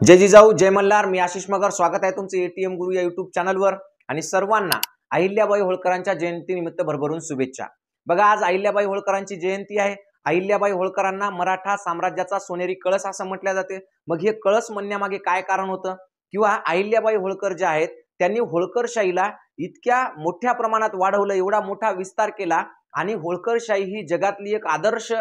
जय जिजाऊ जय मल्हार। मी आशिष मगर, स्वागत आहे तुमचे एटीएम गुरु या युट्यूब चॅनलवर। आणि सर्वांना अहिल्याबाई होळकरांच्या जयंतीनिमित्त भरभरून शुभेच्छा। बघा, आज अहिल्याबाई होळकरांची जयंती आहे। अहिल्याबाई होळकरांना मराठा साम्राज्याचा सोनेरी कळस असं म्हटले जाते। मग हे कळस म्हणण्यामागे काय कारण होतं, किंवा अहिल्याबाई होळकर जे आहेत त्यांनी होळकरशाहीला इतक्या मोठ्या प्रमाणात वाढवलं, एवढा मोठा विस्तार केला आणि होळकरशाही ही जगातली एक आदर्श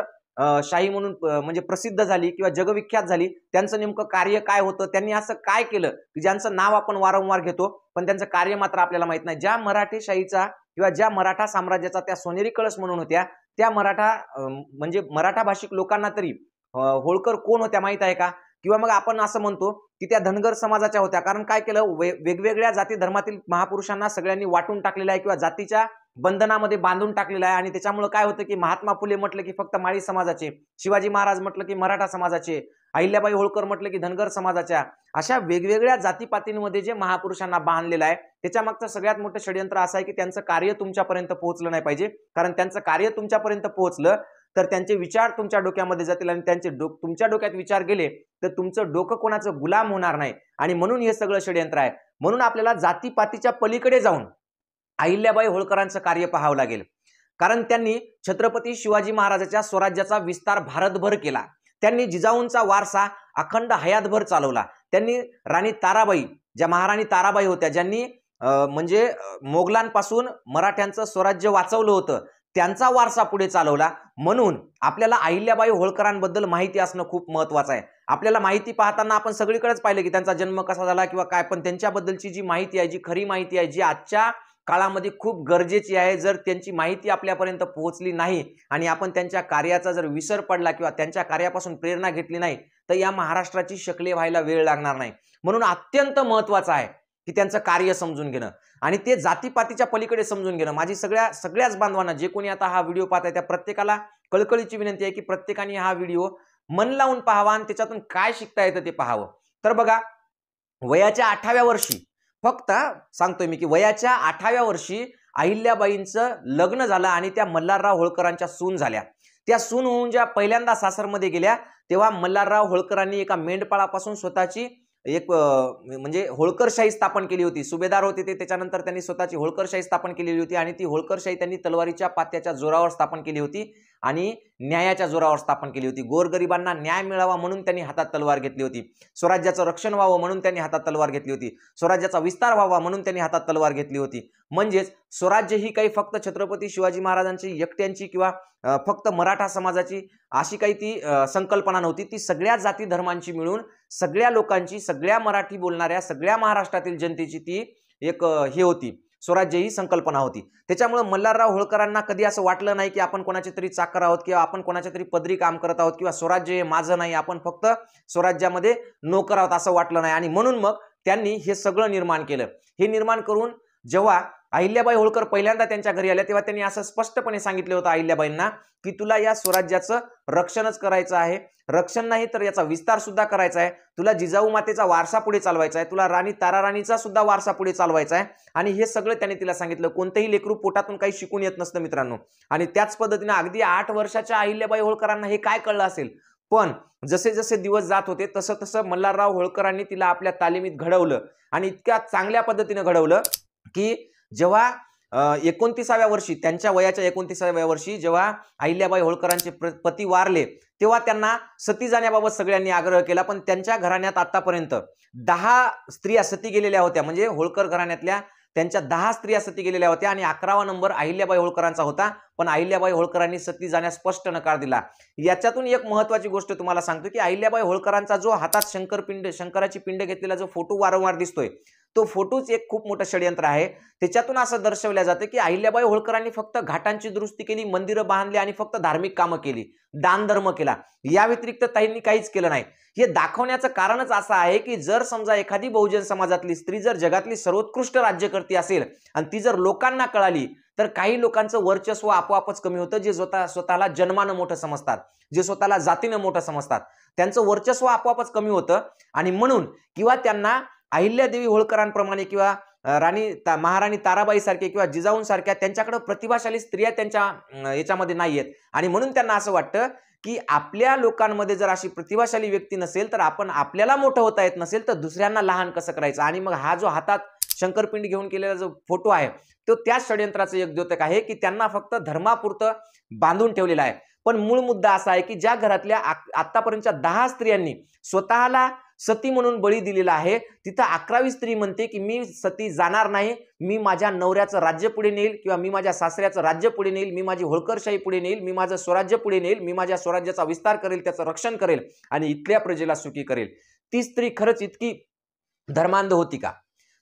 शाही म्हणून म्हणजे प्रसिद्ध झाली किंवा जगविख्यात झाली। त्यांचं नेमकं कार्य काय होतं, त्यांनी असं काय केलं की ज्यांचं नाव आपण वारंवार घेतो पण त्यांचं कार्य मात्र आपल्याला माहित नाही। ज्या मराठी शाहीचा किंवा ज्या मराठा साम्राज्याचा त्या सोनेरी कळस म्हणून होत्या, त्या मराठा म्हणजे मराठा भाषिक लोकांना तरी होळकर कोण होत्या माहित आहे का? किंवा मग आपण असं म्हणतो की त्या धनगर समाजाच्या होत्या। कारण काय केलं, वेगवेगळ्या जाती धर्मातील महापुरुषांना सगळ्यांनी वाटून टाकलेलं आहे किंवा जातीच्या बंधनामध्ये बांधून टाकलेलं आहे। आणि त्याच्यामुळे काय होतं की महात्मा फुले म्हटलं की फक्त माळी समाजाचे, शिवाजी महाराज म्हटलं की मराठा समाजाचे, अहिल्याबाई होळकर म्हटलं की धनगर समाजाच्या, अशा वेगवेगळ्या जातीपातींमध्ये जे महापुरुषांना बांधलेलं आहे त्याच्या मागचं सगळ्यात मोठं षडयंत्र असं आहे की त्यांचं कार्य तुमच्यापर्यंत पोहोचलं नाही पाहिजे। कारण त्यांचं कार्य तुमच्यापर्यंत पोहोचलं तर त्यांचे विचार तुमच्या डोक्यामध्ये जातील आणि त्यांचे तुमच्या डोक्यात विचार गेले तर तुमचं डोकं कोणाचं गुलाम होणार नाही। आणि म्हणून हे सगळं षडयंत्र आहे। म्हणून आपल्याला जातीपातीच्या पलीकडे जाऊन अहिल्याबाई होळकरांचं कार्य पाहावं लागेल। कारण त्यांनी छत्रपती शिवाजी महाराजांच्या स्वराज्याचा विस्तार भारतभर केला। त्यांनी जिजाऊंचा वारसा अखंड हयातभर चालवला। त्यांनी राणी ताराबाई, ज्या महाराणी ताराबाई होत्या, ज्यांनी म्हणजे मोगलांपासून मराठ्यांचं स्वराज्य वाचवलं होतं, त्यांचा वारसा पुढे चालवला। म्हणून आपल्याला अहिल्याबाई होळकरांबद्दल माहिती असणं खूप महत्त्वाचं आहे। आपल्याला माहिती पाहताना आपण सगळीकडेच पाहिलं की त्यांचा जन्म कसा झाला किंवा काय, पण त्यांच्याबद्दलची जी माहिती आहे, जी खरी माहिती आहे, जी आजच्या काळामध्ये खूप गरजेची आहे, जर त्यांची माहिती आपल्यापर्यंत पोहोचली नाही आणि आपण त्यांच्या कार्याचा जर विसर पडला किंवा त्यांच्या कार्यापासून प्रेरणा घेतली नाही तर या महाराष्ट्राची शकले व्हायला वेळ लागणार नाही। म्हणून अत्यंत महत्त्वाचं आहे की त्यांचं कार्य समजून घेणं आणि ते जातीपातीच्या पलीकडे समजून घेणं। माझी सगळ्याच बांधवांना, जे कोणी आता हा व्हिडिओ पाहत आहे, त्या प्रत्येकाला कळकळीची विनंती आहे की प्रत्येकाने हा व्हिडिओ मन लावून पाहावा आणि त्याच्यातून काय शिकता येतं ते पाहावं। तर बघा, वयाच्या 8व्या वर्षी, फक्त सांगतोय मी की वयाच्या 8व्या वर्षी अहिल्याबाईंचं लग्न झालं आणि त्या मल्हारराव होळकरांच्या सून झाल्या। त्या सून होऊन ज्या पहिल्यांदा सासरमध्ये गेल्या तेव्हा मल्हारराव होळकरांनी एका मेंढपाळापासून स्वतःची एक म्हणजे होळकरशाही स्थापन केली होती। सुभेदार होते ते, त्याच्यानंतर त्यांनी स्वतःची होळकरशाही स्थापन केलेली होती आणि ती होळकरशाही त्यांनी तलवारीच्या पात्याच्या जोरावर स्थापन केली होती आणि न्यायाच्या जोरावर स्थापन केली होती। गोरगरिबांना न्याय मिळावा म्हणून त्यांनी हातात तलवार घेतली होती। स्वराज्याचं रक्षण व्हावं म्हणून त्यांनी हातात तलवार घेतली होती। स्वराज्याचा विस्तार व्हावा म्हणून त्यांनी हातात तलवार घेतली होती। म्हणजेच स्वराज्य ही काही फक्त छत्रपती शिवाजी महाराजांची एकट्यांची किंवा फक्त मराठा समाजाची अशी काही ती संकल्पना नव्हती। ती सगळ्या जाती धर्मांची मिळून, सगळ्या लोकांची, सगळ्या मराठी बोलणाऱ्या सगळ्या महाराष्ट्रातील जनतेची ती एक हे होती, स्वराज्य ही संकल्पना होती। त्याच्यामुळे मल्हारराव होळकरांना कधी असं वाटलं नाही की आपण कोणाचे तरी चाकर आहोत किंवा आपण कोणाच्या तरी पदरी काम करत आहोत किंवा स्वराज्य हे माझं नाही, आपण फक्त स्वराज्यामध्ये नोकर आहोत, असं वाटलं नाही। आणि म्हणून मग त्यांनी हे सगळं निर्माण केलं। हे निर्माण करून जेव्हा अहिल्याबाई होळकर पहिल्यांदा त्यांच्या घरी आल्या तेव्हा त्यांनी असं स्पष्टपणे सांगितलं होतं अहिल्याबाईंना की तुला या स्वराज्याचं रक्षणच करायचं आहे, रक्षण नाही तर याचा विस्तार सुद्धा करायचा आहे, तुला जिजाऊ मातेचा वारसा पुढे चालवायचा आहे, तुला राणी ताराराणीचा सुद्धा वारसा पुढे चालवायचा आहे। आणि हे सगळं त्यांनी तिला सांगितलं। कोणतेही लेकरू पोटातून काही शिकून येत नसतं मित्रांनो। आणि त्याच पद्धतीने अगदी 8 वर्षाच्या अहिल्याबाई होळकरांना हे काय कळलं असेल, पण जसे जसे दिवस जात होते तसं तसं मल्हारराव होळकरांनी तिला आपल्या तालिमीत घडवलं आणि इतक्या चांगल्या पद्धतीने घडवलं की जेव्हा 29व्या वर्षी, त्यांच्या वयाच्या 29व्या वर्षी जेव्हा अहिल्याबाई होळकरांचे पती वारले तेव्हा त्यांना सती जाण्याबाबत सगळ्यांनी आग्रह केला। पण त्यांच्या घराण्यात आतापर्यंत 10 स्त्रिया सती गेलेल्या होत्या। म्हणजे होळकर घराण्यातल्या त्यांच्या 10 स्त्रिया सती गेलेल्या होत्या आणि 11वा नंबर अहिल्याबाई होळकरांचा होता। पण अहिल्याबाई होळकरांनी सती जाण्यास स्पष्ट नकार दिला। याच्यातून एक महत्त्वाची गोष्ट तुम्हाला सांगतो की अहिल्याबाई होळकरांचा जो हातात शंकराची पिंड घेतलेला जो फोटो वारंवार दिसतोय, तो फोटोच एक खूप मोठं षडयंत्र आहे। त्याच्यातून असं दर्शवलं जातं की अहिल्याबाई होळकरांनी फक्त घाटांची दुरुस्ती केली, मंदिरं बांधली आणि फक्त धार्मिक कामं केली, दान धर्म केला, या व्यतिरिक्त त्यांनी काहीच केलं नाही। हे दाखवण्याचं कारणच असं आहे की जर समजा एखादी बहुजन समाजातली स्त्री जर जगातली सर्वोत्कृष्ट राज्यकर्ती असेल आणि ती जर लोकांना कळाली तर काही लोकांचं वर्चस्व आपोआपच कमी होतं, जे स्वतःला जन्मानं मोठं समजतात, जे स्वतःला जातीनं मोठं समजतात, त्यांचं वर्चस्व आपोआपच कमी होतं। आणि म्हणून किंवा त्यांना अहिल्यादेवी होळकरांप्रमाणे किंवा महाराणी ताराबाई सारखे किंवा जिजाऊंसारख्या त्यांच्याकडे प्रतिभाशाली स्त्रिया त्यांच्या याच्यामध्ये नाहीयेत। आणि म्हणून त्यांना असं वाटतं की आपल्या लोकांमध्ये जर अशी प्रतिभाशाली व्यक्ती नसेल तर आपण आपल्याला मोठं होता येत नसेल तर दुसऱ्यांना लहान कसं करायचं. आणि मग हा जो हातात शंकरपिंडी घेऊन केलेला जो फोटो आहे तो त्याच षडयंत्राचं एक द्योतक आहे की त्यांना फक्त धर्मापुरतं बांधून ठेवलेला आहे. पण मूळ मुद्दा असा आहे की ज्या घरातल्या आतापर्यंतच्या 10 स्त्रियांनी स्वतःला सती म्हणून बळी दिलेला आहे, तिथं 11वी स्त्री म्हणते की मी सती जाणार नाही, मी माझ्या नवऱ्याचं राज्य पुढे नेईल किंवा मी माझ्या सासऱ्याचं राज्य पुढे नेईल, मी माझी होळकरशाही पुढे नेईल, मी माझं स्वराज्य पुढे नेईल, मी माझ्या स्वराज्याचा विस्तार करेल, त्याचं रक्षण करेल आणि इथल्या प्रजेला सुखी करेल. ती स्त्री खरंच इतकी धर्मांध होती का?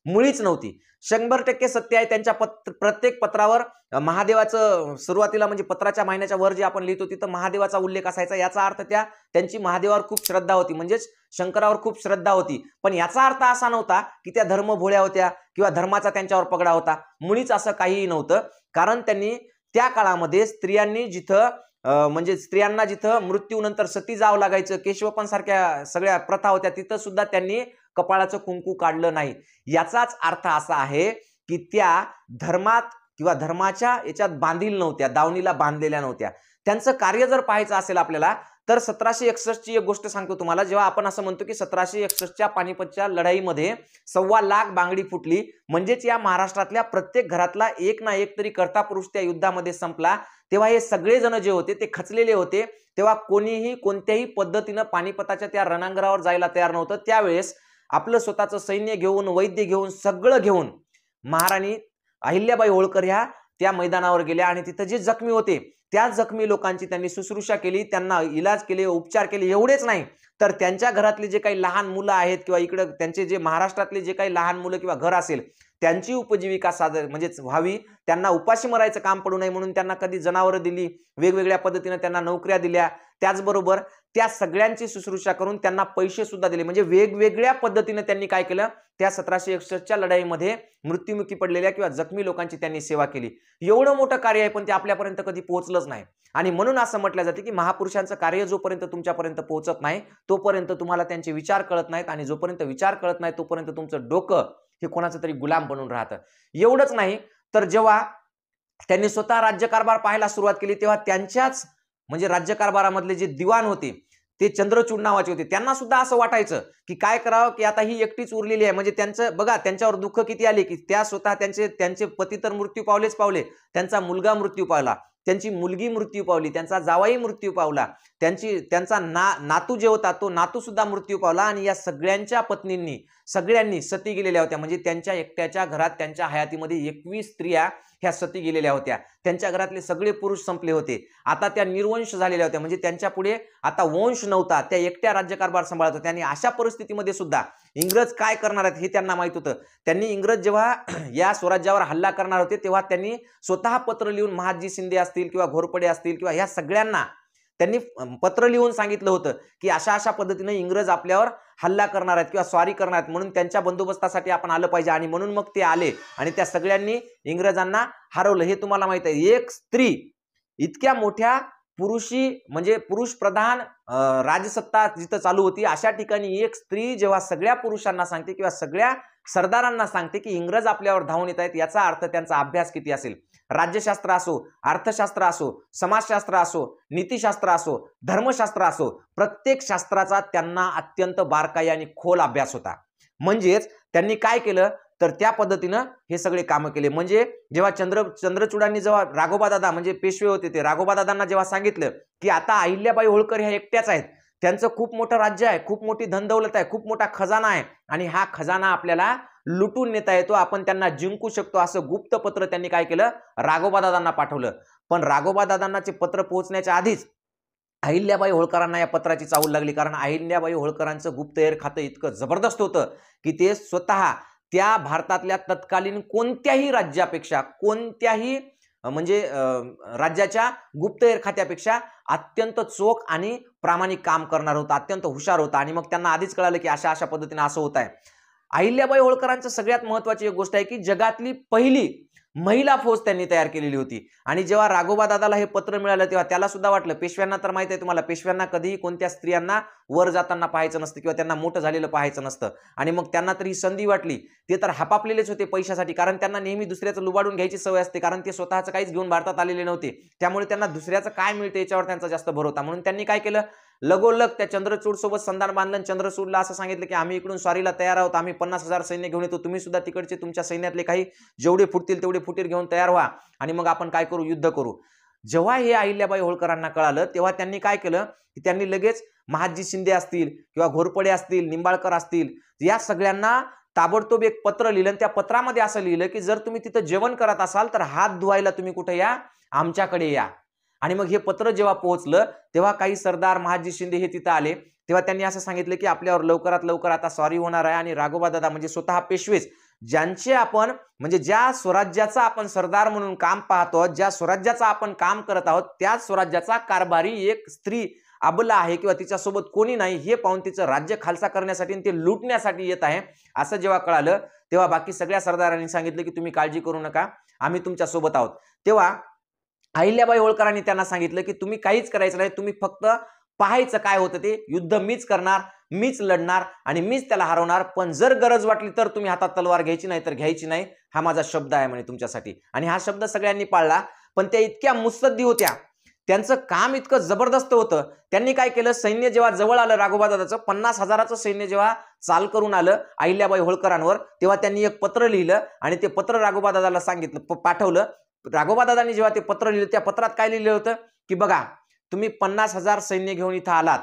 मुळीच नव्हती. 100% सत्य आहे. त्यांच्या प्रत्येक पत्रावर महादेवाचं सुरुवातीला म्हणजे पत्राच्या महिन्याच्या वर जे आपण लिहितो तिथं महादेवाचा उल्लेख असायचा. याचा अर्थ त्यांची महादेवावर खूप श्रद्धा होती, म्हणजेच शंकरावर खूप श्रद्धा होती. पण याचा अर्थ असा नव्हता की त्या धर्म भोळ्या होत्या किंवा धर्माचा त्यांच्यावर पगडा होता. मुळीच असं काहीही नव्हतं. कारण त्यांनी त्या काळामध्ये स्त्रियांनी जिथं म्हणजे स्त्रियांना जिथं मृत्यूनंतर सती जावं लागायचं, केशवपन सारख्या सगळ्या प्रथा होत्या, तिथं सुद्धा त्यांनी कपाळाचं कुंकू काढलं नाही. याचाच अर्थ असा आहे की त्या धर्मात किंवा धर्माच्या याच्यात बांधील नव्हत्या, दावणीला बांधलेल्या नव्हत्या. त्यांचं कार्य जर पाहायचं असेल आपल्याला तर 1761 ची एक गोष्ट सांगतो तुम्हाला. जेव्हा आपण असं म्हणतो की 1761च्या पानिपतच्या लढाईमध्ये 1.25 लाख बांगडी फुटली, म्हणजेच या महाराष्ट्रातल्या प्रत्येक घरातला एक ना एक तरी कर्ता पुरुष त्या युद्धामध्ये संपला, तेव्हा हे सगळे जण जे होते ते खचलेले होते. तेव्हा कोणीही कोणत्याही पद्धतीनं पानिपताच्या त्या रणांगणावर जायला तयार नव्हतं. त्यावेळेस आपलं स्वतःचं सैन्य घेऊन, वैद्य घेऊन, सगळं घेऊन महाराणी अहिल्याबाई होळकर ह्या त्या मैदानावर गेल्या आणि तिथं जे जखमी होते त्या जखमी लोकांची त्यांनी शुश्रूषा केली, त्यांना इलाज केले, उपचार केले. एवढेच नाही तर त्यांच्या घरातले जे काही लहान मुलं आहेत किंवा इकडे त्यांचे जे महाराष्ट्रातले जे काही लहान मुलं किंवा घर असेल त्यांची उपजीविका म्हणजे व्हावी, त्यांना उपाशी मरायचं काम पडू नये म्हणून त्यांना कधी जनावरं दिली, वेगवेगळ्या पद्धतीने त्यांना नोकऱ्या दिल्या, त्याचबरोबर त्या सगळ्यांची शुश्रूषा करून त्यांना पैसे सुद्धा दिले. म्हणजे वेगवेगळ्या पद्धतीने त्यांनी काय केलं, त्या 1761च्या लढाईमध्ये मृत्युमुखी पडलेल्या किंवा जखमी लोकांची त्यांनी सेवा केली. एवढं मोठं कार्य आहे पण ते आपल्यापर्यंत कधी पोहोचलंच नाही. आणि म्हणून असं म्हटलं जाते की महापुरुषांचं कार्य जोपर्यंत तुमच्यापर्यंत पोहोचत नाही तोपर्यंत तुम्हाला त्यांचे विचार कळत नाहीत, आणि जोपर्यंत विचार कळत नाही तोपर्यंत तुमचं डोकं हे कोणाचं तरी गुलाम बनून राहतं. एवढंच नाही तर जेव्हा त्यांनी स्वतः राज्यकारभार पाहायला सुरुवात केली तेव्हा त्यांच्याच म्हणजे राज्यकारभारामधले जे दिवाण होते ते चंद्रचूड नावाचे होते, त्यांना सुद्धा असं वाटायचं की काय करावं की आता ही एकटीच उरलेली आहे. म्हणजे त्यांचं बघा त्यांच्यावर दुःख किती आले की त्या स्वतः त्यांचे पती तर मृत्यू पावले, त्यांचा मुलगा मृत्यू पावला, त्यांची मुलगी मृत्यू पावली, त्यांचा जावाई मृत्यू पावला, त्यांचा नातू जे होता तो नातू सुद्धा मृत्यू पावला, आणि या सगळ्यांच्या पत्नींनी सगळ्यांनी सती गेलेल्या होत्या. म्हणजे त्यांच्या एकट्याच्या घरात त्यांच्या हयातीमध्ये 21 स्त्रिया ह्या सती गेलेल्या होत्या. त्यांच्या घरातले सगळे पुरुष संपले होते. आता त्या निर्वंश झालेल्या होत्या, म्हणजे त्यांच्या पुढे आता वंश नव्हता. त्या एकट्या राज्यकारभार सांभाळत होत्या. आणि अशा परिस्थितीमध्ये सुद्धा इंग्रज काय करणार आहेत हे त्यांना माहित होतं. त्यांनी इंग्रज जेव्हा या स्वराज्यावर हल्ला करणार होते तेव्हा त्यांनी स्वतः पत्र लिहून महादजी शिंदे असतील किंवा घोरपडे असतील किंवा ह्या सगळ्यांना त्यांनी पत्र लिहून सांगितलं होतं की अशा अशा पद्धतीने इंग्रज आपल्यावर हल्ला करणार आहेत किंवा स्वारी करणार आहेत, म्हणून त्यांच्या बंदोबस्तासाठी आपण आलं पाहिजे. आणि म्हणून मग ते आले आणि त्या सगळ्यांनी इंग्रजांना हरवलं. हे तुम्हाला माहित आहे. एक स्त्री इतक्या मोठ्या पुरुषी म्हणजे पुरुष प्रधान राजसत्ता जिथं चालू होती अशा ठिकाणी एक स्त्री जेव्हा सगळ्या पुरुषांना सांगते किंवा सगळ्या सरदारांना सांगते की इंग्रज आपल्यावर धावून येत आहेत, याचा अर्थ त्यांचा अभ्यास किती असेल. राज्यशास्त्र असो, अर्थशास्त्र असो, समाजशास्त्र असो, नीतिशास्त्र असो, धर्मशास्त्र असो, प्रत्येक शास्त्राचा त्यांना अत्यंत बारकाई आणि खोल अभ्यास होता. म्हणजेच त्यांनी काय केलं तर त्या पद्धतीनं हे सगळे कामं केले. म्हणजे जेव्हा चंद्रचूडांनी जेव्हा राघोबादादा म्हणजे पेशवे होते ते राघोबादादांना जेव्हा सांगितलं की आता अहिल्याबाई होळकर ह्या एकट्याच आहेत, त्यांचं खूप मोठं राज्य आहे, खूप मोठी धनदौलत आहे, खूप मोठा खजाना आहे आणि हा खजाना आपल्याला लुटून नेता येतो, आपण त्यांना जिंकू शकतो, असं गुप्त पत्र त्यांनी काय केलं राघोबादादांना पाठवलं. पण राघोबादादांना ते पत्र पोहोचण्याच्या आधीच अहिल्याबाई होळकरांना या पत्राची चाहूल लागली. कारण अहिल्याबाई होळकरांचं गुप्तहेर खातं इतकं जबरदस्त होतं की ते स्वतः त्या भारतातल्या तत्कालीन कोणत्याही राज्यापेक्षा कोणत्याही म्हणजे राज्याच्या गुप्तहेर खात्यापेक्षा अत्यंत चोख आणि प्रामाणिक काम करणार होता, अत्यंत हुशार होता. आणि मग त्यांना आधीच कळालं की अशा अशा पद्धतीने असं होत आहे. अहिल्याबाई होळकरांचं सगळ्यात महत्त्वाची एक गोष्ट आहे की जगातली पहिली महिला फौज त्यांनी तयार केलेली होती। आणि जेव्हा राघोबा दादाला हे पत्र मिळालं तेव्हा त्याला सुद्धा वाटलं, पेशव्यांना तर माहिती आहे तुम्हाला, पेशव्यांना कधीही कोणत्या स्त्रियांना वर जाताना पाहायचं नसतं किंवा त्यांना मोठं झालेलं पाहायचं नसतं। आणि मग त्यांना तर ही संधी वाटली, ते तर हपापलेलेच होते पैशासाठी, कारण त्यांना नेहमी दुसऱ्याचं लुबाडून घ्यायची सवय असते, कारण ते स्वतःचं काहीच घेऊन भारतात आलेले नव्हते। त्यामुळे त्यांना दुसऱ्याचं काय मिळते याच्यावर त्यांचा जास्त भर होता। म्हणून त्यांनी काय केलं, लगोलग त्या चंद्रचूड सोबत संधान बांधलं। चंद्रचूडला असं सांगितलं की आम्ही इकडून स्वारीला तयार आहोत, आम्ही 50,000 सैन्य घेऊन येतो, तुम्ही सुद्धा तिकडचे तुमच्या सैन्यातले काही जेवढे फुटतील तेवढे फुटीर घेऊन तयार व्हा आणि मग आपण काय करू, युद्ध करू। जेव्हा हे अहिल्याबाई होळकरांना कळालं तेव्हा त्यांनी काय केलं की त्यांनी लगेच महादजी शिंदे असतील किंवा घोरपडे असतील, निंबाळकर असतील, या सगळ्यांना ताबडतोब एक पत्र लिहिलं। त्या पत्रामध्ये असं लिहिलं की जर तुम्ही तिथं जेवण करत असाल तर हात धुवायला तुम्ही कुठे या, आमच्याकडे या। आणि मग हे पत्र जेव्हा पोहोचलं तेव्हा काही सरदार, महादजी शिंदे हे तिथं आले। तेव्हा त्यांनी असं सांगितलं की आपल्यावर लवकरात लवकर आता सॉरी होणार आहे आणि राघोबा दादा म्हणजे स्वतः पेशवेच, ज्यांचे आपण म्हणजे ज्या स्वराज्याचा आपण सरदार म्हणून काम पाहतो, ज्या स्वराज्याचा आपण काम करत आहोत, त्या स्वराज्याचा कारभारी एक स्त्री अबला आहे किंवा तिच्यासोबत कोणी नाही हे पाहून तिचं राज्य खालसा करण्यासाठी आणि ते लुटण्यासाठी येत आहे असं जेव्हा कळालं तेव्हा बाकी सगळ्या सरदारांनी सांगितलं की तुम्ही काळजी करू नका, आम्ही तुमच्या सोबत आहोत। तेव्हा अहिल्याबाई होळकरांनी त्यांना सांगितलं की तुम्ही काहीच करायचं नाही, तुम्ही फक्त पाहायचं काय होतं ते, युद्ध मीच करणार, मीच लढणार आणि मीच त्याला हरवणार, पण जर गरज वाटली तर तुम्ही हातात तलवार घ्यायची नाही तर घ्यायची नाही, हा माझा शब्द आहे म्हणे तुमच्यासाठी। आणि हा शब्द सगळ्यांनी पाळला। पण त्या इतक्या मुत्सद्दी होत्या, त्यांचं काम इतकं जबरदस्त होतं, त्यांनी काय केलं, सैन्य जेव्हा जवळ आलं राघोबा दादाचं 50,000चं सैन्य जेव्हा चाल करून आलं अहिल्याबाई होळकरांवर, तेव्हा त्यांनी एक पत्र लिहिलं आणि ते पत्र राघोबा दादाला सांगितलं, पाठवलं। राघोबा दादांनी जेव्हा ते पत्र लिहिलं त्या पत्रात काय लिहिलं होतं की बघा, तुम्ही 50,000 सैन्य घेऊन इथं आलात,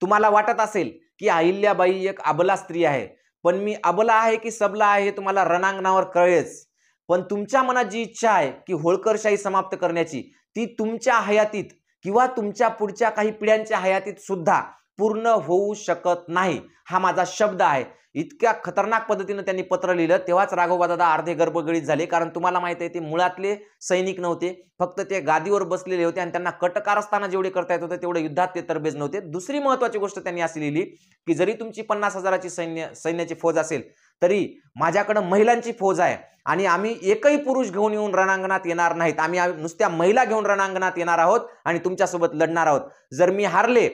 तुम्हाला वाटत असेल की अहिल्याबाई एक अबला स्त्री आहे, पण मी अबला आहे की सबला आहे हे तुम्हाला रणांगणावर कळेच, पण तुमच्या मनात जी इच्छा आहे की होळकरशाही समाप्त करण्याची, ती तुमच्या हयातीत किंवा तुमच्या पुढच्या काही पिढ्यांच्या हयातीत सुद्धा पूर्ण होऊ शकत नाही, हा माझा शब्द आहे। इतक्या खतरनाक पद्धतीने त्यांनी पत्र लिहिलं। तेव्हाच राघोबा दादा अर्धे गर्भगडीत झाले, कारण तुम्हाला माहिती आहे ते मुळातले सैनिक नव्हते, फक्त ते गादीवर बसलेले होते आणि त्यांना कटकारस्थाना जेवढे करता येत होते तेवढे युद्धात ते तरबेज नव्हते। दुसरी महत्त्वाची गोष्ट त्यांनी अशी लिहिली की जरी तुमची 50,000ची सैन्याची फौज असेल तरी माझ्याकडे महिलांची फौज आहे आणि आम्ही एकही पुरुष घेऊन येऊन रणांगणात येणार नाहीत, आम्ही नुसत्या महिला घेऊन रणांगणात येणार आहोत आणि तुमच्यासोबत लढणार आहोत। जर मी हारले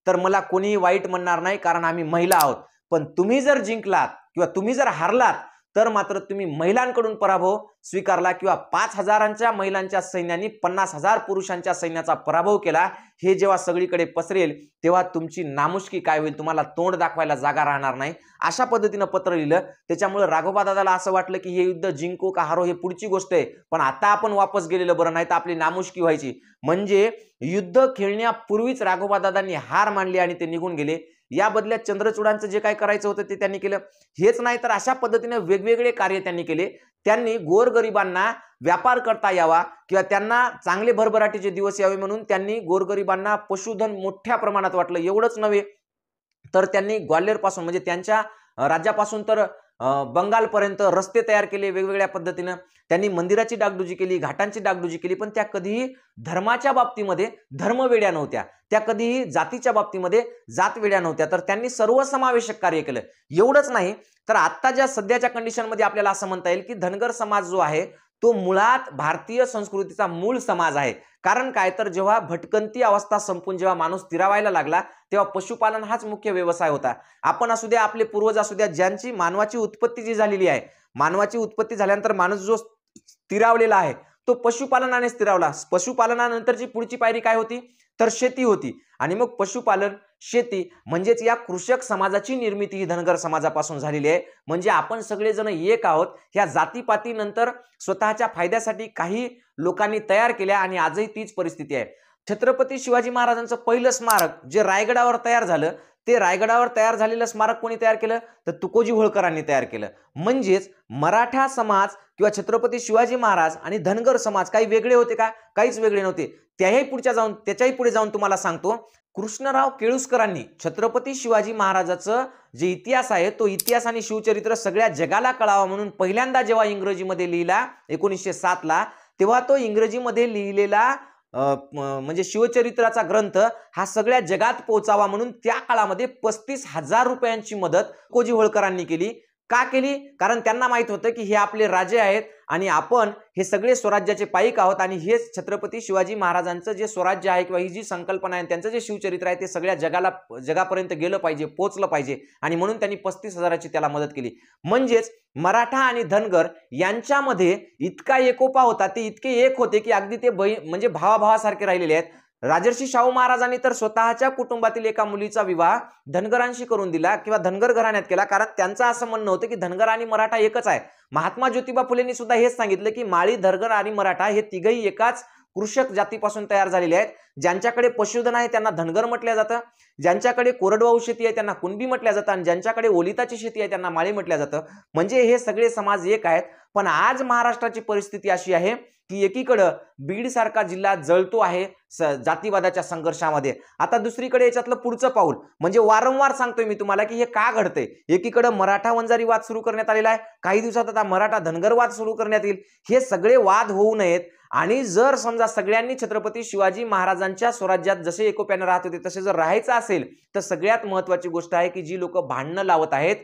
तर मला कोणीही वाईट म्हणणार नाही, कारण आम्ही महिला आहोत, पण तुम्ही जर जिंकलात किंवा तुम्ही जर हारलात तर मात्र तुम्ही महिलांकडून पराभव स्वीकारला किंवा 5,000च्या महिलांच्या सैन्याने 50,000 पुरुषांच्या सैन्याचा पराभव केला, हे जेव्हा सगळीकडे पसरेल तेव्हा तुमची नामुष्की काय होईल, तुम्हाला तोंड दाखवायला जागा राहणार नाही, अशा पद्धतीनं पत्र लिहिलं। त्याच्यामुळे राघोबा दादाला असं वाटलं की हे युद्ध जिंकू का हारो हे पुढची गोष्ट आहे, पण आता आपण वापस गेलेलं बरं, नाही तर आपली नामुष्की व्हायची। म्हणजे युद्ध खेळण्यापूर्वीच राघोबा दादांनी हार मानली आणि ते निघून गेले। या बदल्यात चंद्रचूडांचं जे काय करायचं होतं ते त्यांनी केलं। हेच नाही तर अशा पद्धतीने वेगवेगळे कार्य त्यांनी केले। त्यांनी गोरगरिबांना व्यापार करता यावा किंवा त्यांना चांगले भरभराटीचे दिवस यावे म्हणून त्यांनी गोरगरिबांना पशुधन मोठ्या प्रमाणात वाटलं। एवढंच नव्हे तर त्यांनी ग्वाल्हेर पासून म्हणजे त्यांच्या राज्यापासून तर बंगालपर्यंत रस्ते तयार केले वेगवेगळ्या पद्धतीनं। त्यांनी मंदिराची डागडुजी केली, घाटांची डागडुजी केली, पण त्या कधीही धर्माच्या बाबतीमध्ये धर्मवेड्या नव्हत्या, त्या कधीही जातीच्या बाबतीमध्ये जातवेड्या नव्हत्या। तर त्यांनी सर्वसमावेशक कार्य केलं। एवढंच नाही तर आता ज्या सध्याच्या कंडिशनमध्ये आपल्याला असं म्हणता येईल की धनगर समाज जो आहे तो मुळात भारतीय संस्कृतीचा मूळ समाज आहे। कारण काय तर जेव्हा भटकंती अवस्था संपून जेव्हा माणूस स्थिरावायला लागला तेव्हा पशुपालन हाच मुख्य व्यवसाय होता। आपण असू द्या, आपले पूर्वज असू द्या, ज्यांची मानवाची उत्पत्ती जी झालेली आहे, मानवाची उत्पत्ती झाल्यानंतर माणूस जो स्थिरावलेला आहे तो पशुपालनाने स्थिरावला। पशुपालनानंतरची पुढची पायरी काय होती तर शेती होती आणि मग पशुपालन, शेती म्हणजेच या कृषक समाजाची निर्मिती ही धनगर समाजापासून झालेली आहे। म्हणजे आपण सगळेजण एक आहोत। ह्या जातीपाती नंतर स्वतःच्या फायद्यासाठी काही लोकांनी तयार केल्या आणि आजही तीच परिस्थिती आहे। छत्रपती शिवाजी महाराजांचं पहिलं स्मारक जे रायगडावर तयार झालं, ते रायगडावर तयार झालेलं स्मारक कोणी तयार केलं तर तुकोजी होळकरांनी तयार केलं। म्हणजेच मराठा समाज किंवा छत्रपती शिवाजी महाराज आणि धनगर समाज काही वेगळे होते का? काहीच वेगळे नव्हते। त्याच्याही पुढे जाऊन तुम्हाला सांगतो, कृष्णराव केळुसकरांनी छत्रपती शिवाजी महाराजाचं जे इतिहास आहे तो इतिहास आणि शिवचरित्र सगळ्या जगाला कळावा म्हणून पहिल्यांदा जेव्हा इंग्रजीमध्ये लिहिला 1907 ला, तेव्हा तो इंग्रजीमध्ये लिहिलेला म्हणजे शिवचरित्राचा ग्रंथ हा सगळ्या जगात पोहोचावा म्हणून त्या काळामध्ये 35,000 रुपयांची मदत तुकोजी होळकरांनी केली। का केली? कारण त्यांना माहित होतं की हे आपले राजे आहेत आणि आपण हे सगळे स्वराज्याचे पाईक आहोत आणि हे छत्रपती शिवाजी महाराजांचं जे स्वराज्य आहे किंवा ही जी संकल्पना आहे त्यांचं जे शिवचरित्र आहे ते सगळ्या जगापर्यंत गेलं पाहिजे, पोहोचलं पाहिजे आणि म्हणून त्यांनी 35,000ची त्याला मदत केली. म्हणजेच मराठा आणि धनगर यांच्यामध्ये इतका एकोपा होता, ते इतके एक होते की अगदी ते म्हणजे भावाभावासारखे राहिलेले आहेत. राजर्षी शाहू महाराजांनी तर स्वतःच्या कुटुंबातील एका मुलीचा विवाह धनगरांशी करून दिला किंवा धनगर घराण्यात केला, कारण त्यांचं असं म्हणणं होतं की धनगर आणि मराठा एकच आहे. महात्मा ज्योतिबा फुलेंनी सुद्धा हेच सांगितलं की माळी, धनगर आणि मराठा हे तिघही एकाच कृषक जातीपासून तयार झालेले आहेत. ज्यांच्याकडे पशुधन आहे त्यांना धनगर म्हटलं जातं, ज्यांच्याकडे कोरडवाहू शेती आहे त्यांना कुणबी म्हटलं जातं आणि ज्यांच्याकडे ओलिताची शेती आहे त्यांना माळी म्हटलं जातं. म्हणजे हे सगळे समाज एक आहेत. पण आज महाराष्ट्राची परिस्थिती अशी आहे की एकीकडे बीड सारखा जिल्हा जळतो आहे जातीवादाच्या संघर्षामध्ये. आता दुसरीकडे याच्यातलं पुढचं पाऊल म्हणजे वारंवार सांगतोय मी तुम्हाला की हे का घडतंय. एकीकडे मराठा वंजारी वाद सुरू करण्यात आलेला आहे, काही दिवसात आता मराठा धनगर वाद सुरू करण्यात येईल. हे सगळे वाद होऊ नयेत आणि जर समजा सगळ्यांनी छत्रपती शिवाजी महाराजांच्या स्वराज्यात जसे एकोप्याने राहत होते तसे जर राहायचं असेल तर सगळ्यात महत्वाची गोष्ट आहे की जी लोक भांडणं लावत आहेत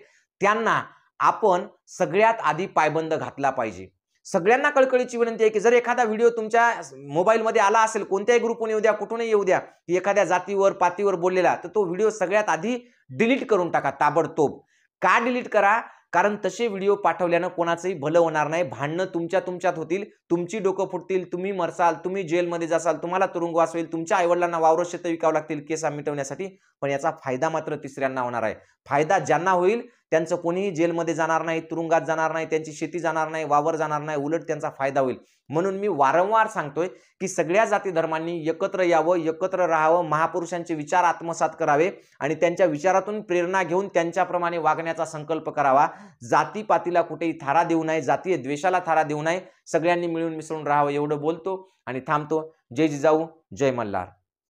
त्यांना आपण सगळ्यात आधी पायबंद घातला पाहिजे. सगळ्यांना कळकळीची विनंती आहे की जर एखादा व्हिडिओ तुमच्या मोबाईलमध्ये आला असेल, कोणत्याही ग्रुपने येऊ द्या, कुठूनही येऊ द्या, एखाद्या जातीवर पातीवर बोललेला, तर तो व्हिडिओ सगळ्यात आधी डिलीट करून टाका ताबडतोब. का डिलीट करा? कारण तसे व्हिडिओ पाठवल्यानं कोणाचंही भलं होणार नाही. भांडणं तुमच्यात होतील, तुमची डोकं फुटतील, तुम्ही मरसाल, तुम्ही जेलमध्ये जासाल, तुम्हाला तुरुंगवास होईल, तुमच्या आईवडिलांना वावरं शेतं विकावं लागतील केसा मिटवण्यासाठी. पण याचा फायदा मात्र तिसऱ्यांना होणार आहे. फायदा ज्यांना होईल त्यांचं कोणीही जेलमध्ये जाणार नाही, तुरुंगात जाणार नाही, त्यांची शेती जाणार नाही, वावर जाणार नाही, उलट त्यांचा फायदा होईल. म्हणून मी वारंवार सांगतोय की सगळ्या जाती धर्मांनी एकत्र यावं, एकत्र राहावं, महापुरुषांचे विचार आत्मसात करावे आणि त्यांच्या विचारातून प्रेरणा घेऊन त्यांच्याप्रमाणे वागण्याचा संकल्प करावा. जातीपातीला कुठेही थारा देऊ नये, जातीय द्वेषाला थारा देऊ नये, सगळ्यांनी मिळून मिसळून राहावं एवढं बोलतो आणि थांबतो. जय जिजाऊ, जय मल्हार.